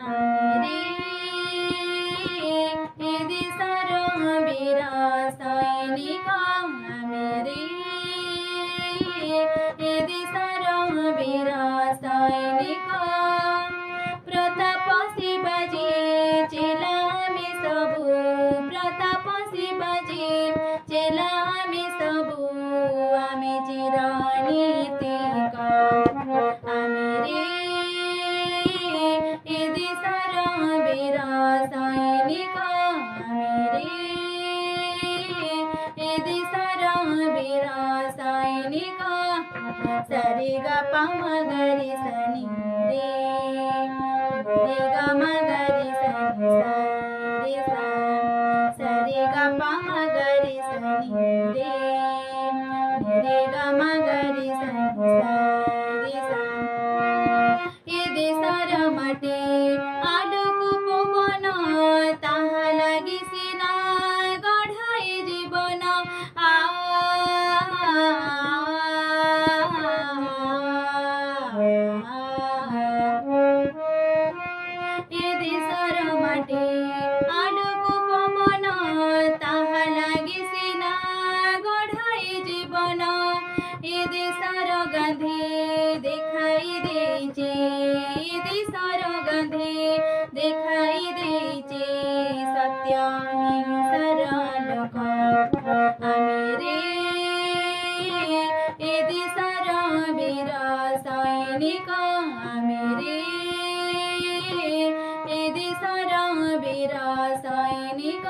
आमे रे ए देशर वीर सैनिक आमे रे ए देशर वीर सैनिक प्रताप शिवाजी चेला आमे सबु प्रताप शिवाजी चेला आमे सबु आमे चिरनीतिक आमे रे ए देशर वीर सैनिक आमे रे ए देशर वीर सैनिक सरे ग प म ग रे सनि रे रे ग म ग रे सनि रे सा सरे ग प म ग रे सनि रे रे ग म ग रे सनि रे सा ए देशर माटे आलोको पवन ताहा लागि सिना गढाई जीवन ए देशर माटे आलोको पवन ताहा लागि सिना गढाई जीवन ए देशर गान्धी देखाई देइछे ए देशर गान्धी देखाई देइछे सत्य हिंसार लोक आमे रे ए देशर वीर सैनिक आमे रे ए देशर वीर सैनिक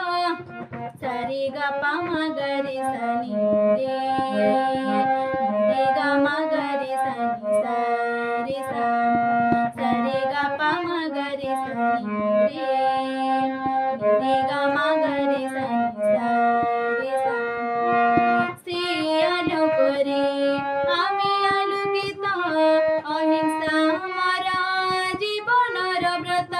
सरे ग प म ग रे सनि रे रे ग म ग रे सनि सा रे सा सरे ग प म ग रे सनि रे रे ग म ग रे सनि सा रे सा से आलोको रे आमे आलोकित अहिंसा हमर जीवनर व्रत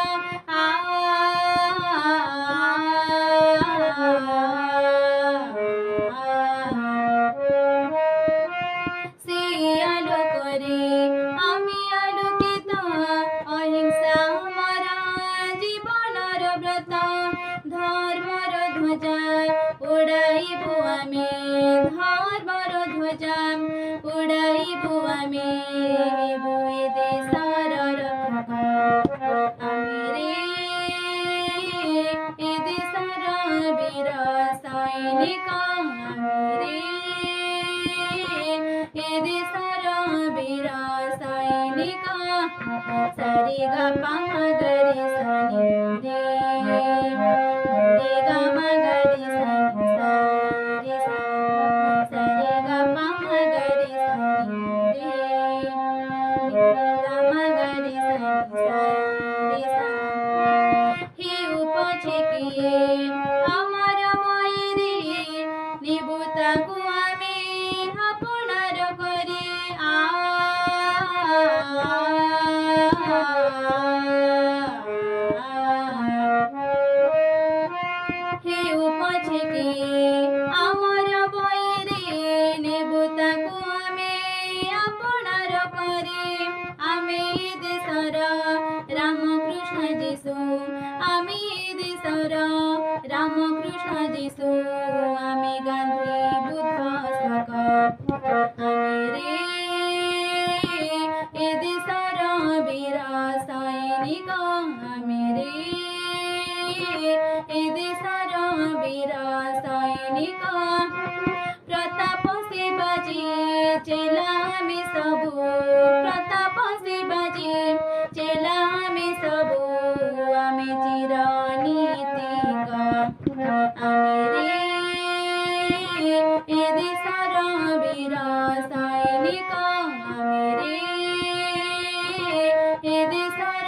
से आलोको रे आमे आलोकित अहिंसा हमर जीवनर व्रत धर्मर ध्वजा उडाइबु आमे धर्मर ध्वजा उडाइबु आमे हेबु ए देशर रक्षक आमे रे ए देशर वीर सैनिक आमे रे ए देशर वीर सैनिक सरे ग प म ग रे सनि रे रे ग म ग रे सनि सा रे सा सरे ग प म ग रे सनि रे रे ग म ग रे सनि सा रे सा हे उपछे किए আমার মায়েরে নিবুতাকু আমি আপনার করে হে উপছে কি আমার বয়েরে নেবুতাকু আমি আপনার করে আমি দেশর রামকৃষ্ণ যিশু আমি দেশর রামকৃষ্ণ যিশু আমি গান্ধী বুদ্ধ শোক আমি রে এ দেশর বীর সৈনিক আমি রে এ দেশর বীর সৈনিক প্রতাপ শিবাজি চেলা আমি সবু প্রতাপ শিবাজি চেলা আমি সবু আমি চিরনীতিক আমি রে এ দেশর বীর সৈনিক আমি রে এ দেশর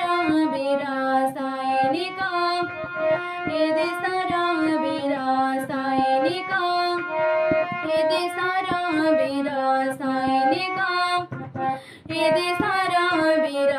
বীর সৈনিক এ দেশর বীর সৈনিক এ দেশর বীর সৈনিক এ দেশর বীর